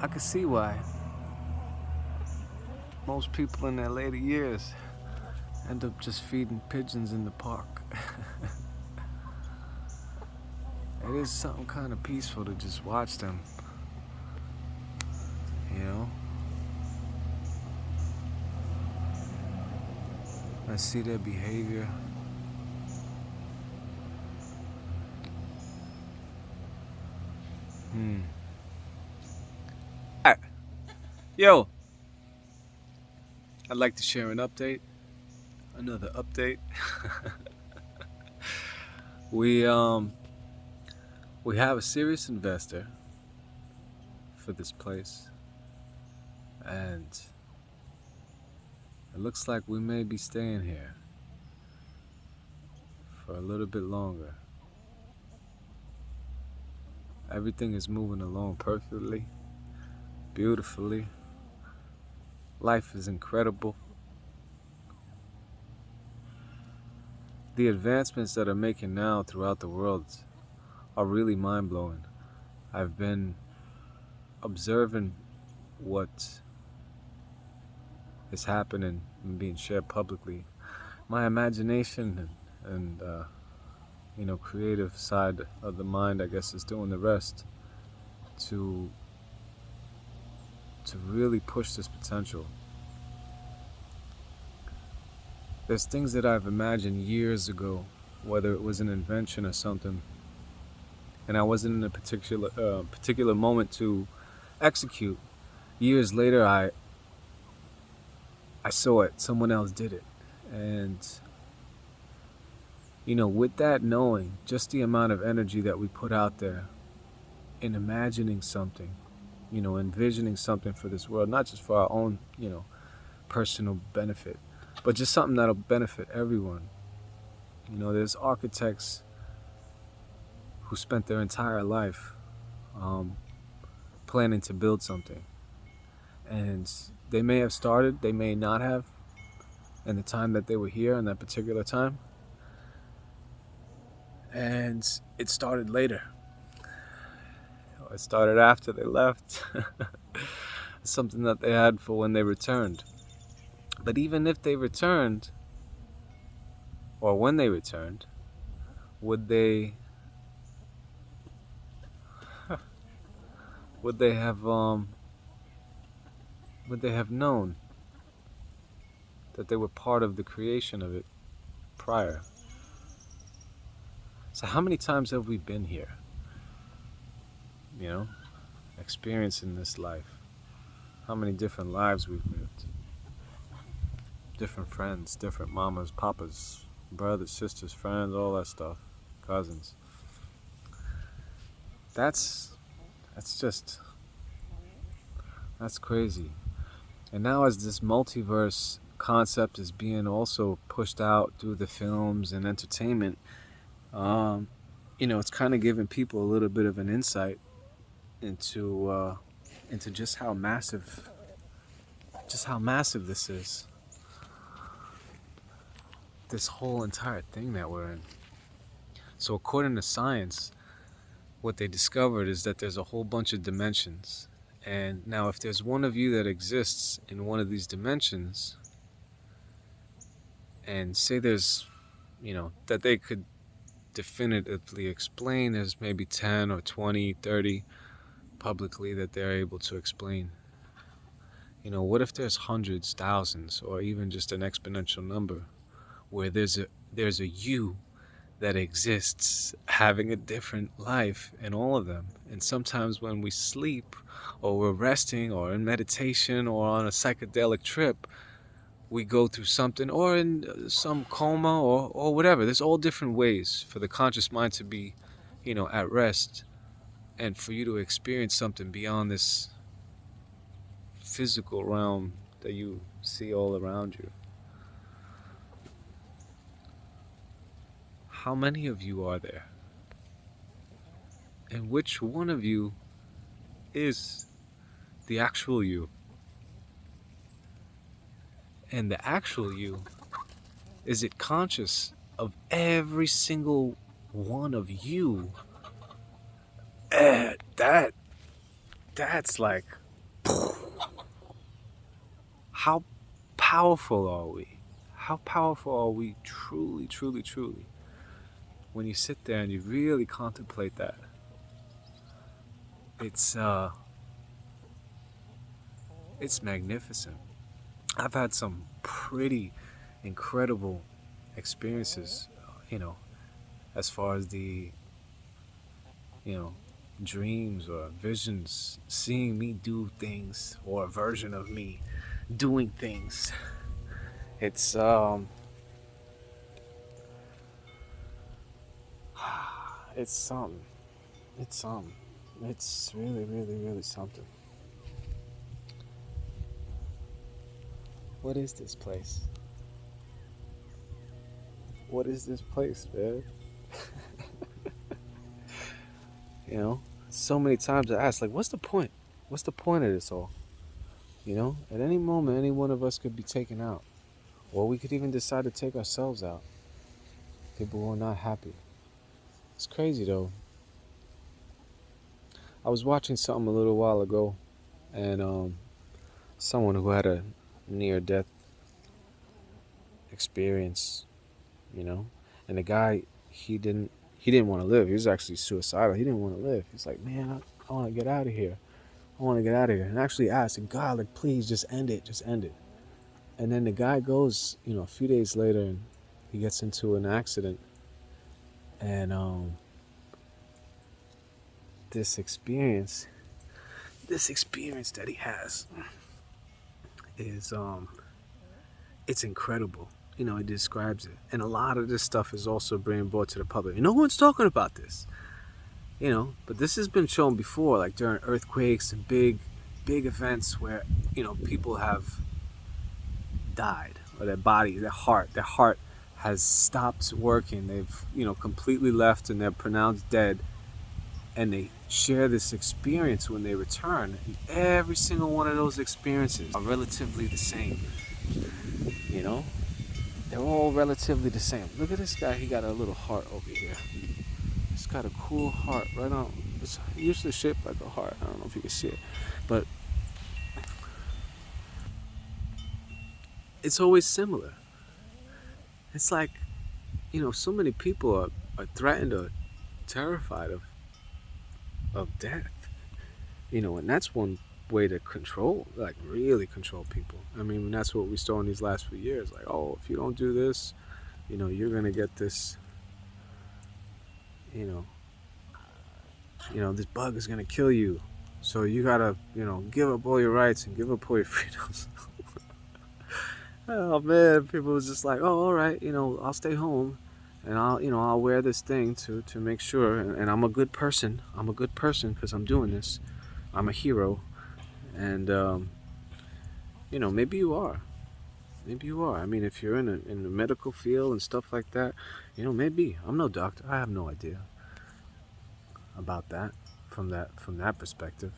I can see why most people in their later years end up just feeding pigeons in the park. It is something kind of peaceful to just watch them, you know? I see their behavior. Hmm. Ah, yo, I'd like to share an update. Another update. we um we have a serious investor for this place, and it looks like we may be staying here for a little bit longer. Everything is moving along perfectly, beautifully. Life is incredible. The advancements that are making now throughout the world are really mind-blowing. I've been observing what is happening and being shared publicly. My imagination and creative side of the mind, I guess, is doing the rest to really push this potential. There's things that I've imagined years ago, whether it was an invention or something, and I wasn't in a particular moment to execute. Years later, I saw it. Someone else did it, and with that knowing, just the amount of energy that we put out there in imagining something, envisioning something for this world, not just for our own, personal benefit, but just something that'll benefit everyone. There's architects who spent their entire life planning to build something. And they may have started, they may not have, in the time that they were here in that particular time. And it started later. It started after they left. Something that they had for when they returned. But even if they returned, or when they returned, would they would they have known that they were part of the creation of it prior? So how many times have we been here? Experiencing this life. How many different lives we've lived. Different friends, different mamas, papas, brothers, sisters, friends, all that stuff. Cousins. That's crazy. And now as this multiverse concept is being also pushed out through the films and entertainment, it's kind of giving people a little bit of an insight into just how massive this is. This whole entire thing that we're in. So according to science, what they discovered is that there's a whole bunch of dimensions. And now if there's one of you that exists in one of these dimensions, and say there's, that they could definitively explain, there's maybe 10 or 20, 30 publicly that they're able to explain. What if there's hundreds, thousands, or even just an exponential number where there's a you that exists having a different life in all of them? And sometimes when we sleep or we're resting or in meditation or on a psychedelic trip, we go through something, or in some coma or whatever. There's all different ways for the conscious mind to be, at rest, and for you to experience something beyond this physical realm that you see all around you. How many of you are there? And which one of you is the actual you? And the actual you, is it conscious of every single one of you? That's like How powerful are we? How powerful are we truly, truly, truly? When you sit there and you really contemplate that, it's uh, it's magnificent. I've had some pretty incredible experiences, as far as the, you know, dreams or visions, seeing me do things or a version of me doing things. It's it's something. It's something. It's really, really, really something. What is this place? What is this place, man? So many times I ask, like, what's the point? What's the point of this all? At any moment, any one of us could be taken out, or we could even decide to take ourselves out. People who are not happy. It's crazy though. I was watching something a little while ago, and someone who had a near-death experience, you know, and the guy he didn't want to live. He was actually suicidal. He didn't want to live. He's like, man, I want to get out of here. I want to get out of here. And actually asked God, like, please just end it. Just end it. And then the guy goes, a few days later, and he gets into an accident. And this experience that he has is it's incredible. It describes it. And a lot of this stuff is also being brought to the public. And no one's talking about this. But this has been shown before, like during earthquakes and big events where, people have died, or their body, their heart has stopped working. They've, completely left, and they're pronounced dead. And they share this experience when they return. And every single one of those experiences are relatively the same. They're all relatively the same. Look at this guy. He got a little heart over here. It's got a cool heart right on. It's usually shaped like a heart. I don't know if you can see it. But it's always similar. It's like, so many people are threatened or terrified of death. And that's one way to control, like really control people. I mean, that's what we saw in these last few years. Like, oh, if you don't do this, you're gonna get this, this bug is gonna kill you. So you gotta, give up all your rights and give up all your freedoms. Oh man, people was just like, oh, all right, I'll stay home, and I'll wear this thing to make sure, and I'm a good person. I'm a good person because I'm doing this. I'm a hero, and maybe you are. Maybe you are. I mean, if you're in the medical field and stuff like that, maybe. I'm no doctor. I have no idea about that from that perspective.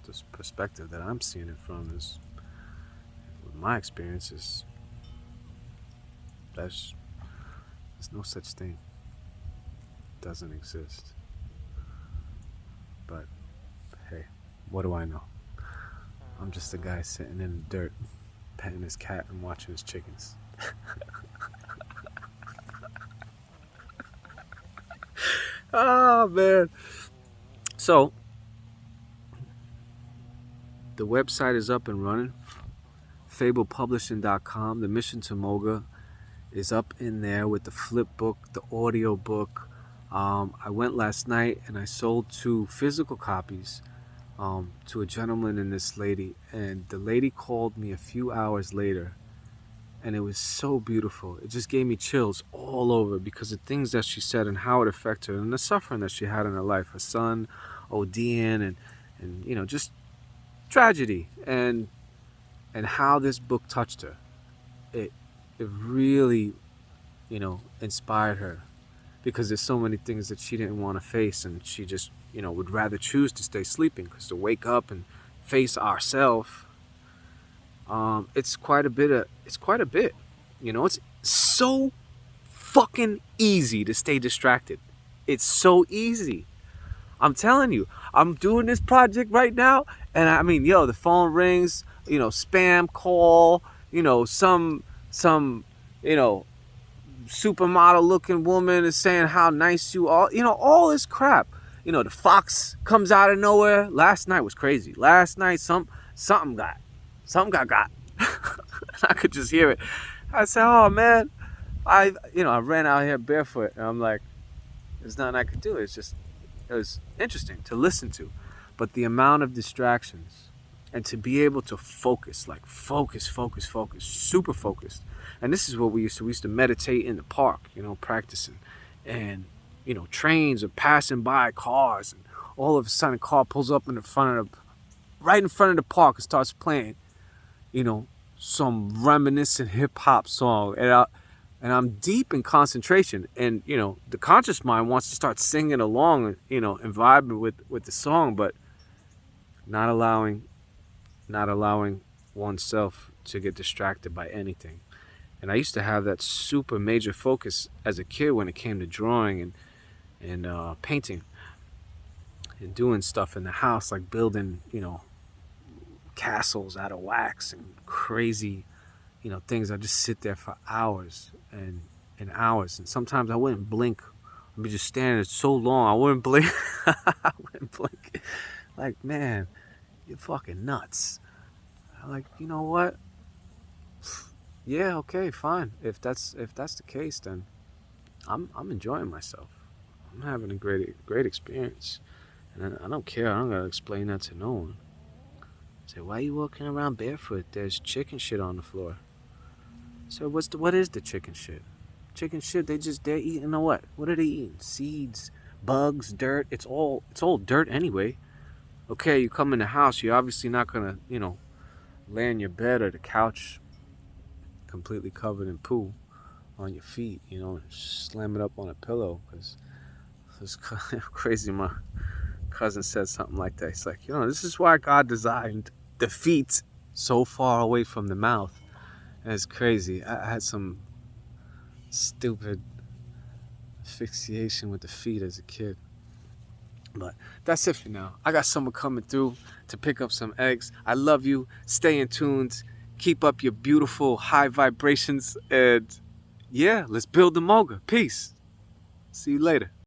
This perspective that I'm seeing it from is, with my experiences, there's no such thing. It doesn't exist. But hey, what do I know? I'm just a guy sitting in the dirt, petting his cat and watching his chickens. Oh man. So the website is up and running. FablePublishing.com. The Mission to Moga is up in there with the flip book, the audio book. I went last night and I sold 2 physical copies to a gentleman and this lady. And the lady called me a few hours later, and it was so beautiful. It just gave me chills all over because the things that she said and how it affected her and the suffering that she had in her life. Her son ODing and just tragedy and how this book touched her. It really, inspired her, because there's so many things that she didn't want to face, and she just, would rather choose to stay sleeping, because to wake up and face ourselves, it's quite a bit. It's so fucking easy to stay distracted. It's so easy. I'm telling you, I'm doing this project right now, and I mean, the phone rings, spam call, some, you know, supermodel looking woman is saying how nice you are, all this crap. The fox comes out of nowhere. Last night was crazy. Last night something got got. I could just hear it. I said, oh man, I ran out here barefoot and I'm like, there's nothing I could do. It was interesting to listen to. But the amount of distractions and to be able to focus, like focus, super focused. And this is what we used to meditate in the park, practicing. And, trains are passing by cars and all of a sudden a car pulls up right in front of the park and starts playing, some reminiscent hip hop song. And I'm deep in concentration, and the conscious mind wants to start singing along, and vibing with the song, but not allowing oneself to get distracted by anything. And I used to have that super major focus as a kid when it came to drawing and painting and doing stuff in the house, like building castles out of wax and crazy things. I just sit there for hours and hours, and sometimes I wouldn't blink. I'd be just standing there so long I wouldn't blink. I wouldn't blink. Like, man, you're fucking nuts. I'm like, you know what? Yeah, okay, fine. If that's the case, then I'm enjoying myself. I'm having a great experience, and I don't care. I don't gotta explain that to no one. Say, why are you walking around barefoot? There's chicken shit on the floor. So what is the chicken shit? Chicken shit, they're eating what? What are they eating? Seeds, bugs, dirt. It's all dirt anyway. Okay, you come in the house, you're obviously not gonna, lay in your bed or the couch completely covered in poo on your feet, and slam it up on a pillow, because it's crazy. My cousin said something like that. He's like, this is why God designed the feet so far away from the mouth. And it's crazy. I had some stupid asphyxiation with the feet as a kid. But that's it for now. I got someone coming through to pick up some eggs. I love you. Stay in tuned. Keep up your beautiful high vibrations. And yeah, let's build the moga. Peace. See you later.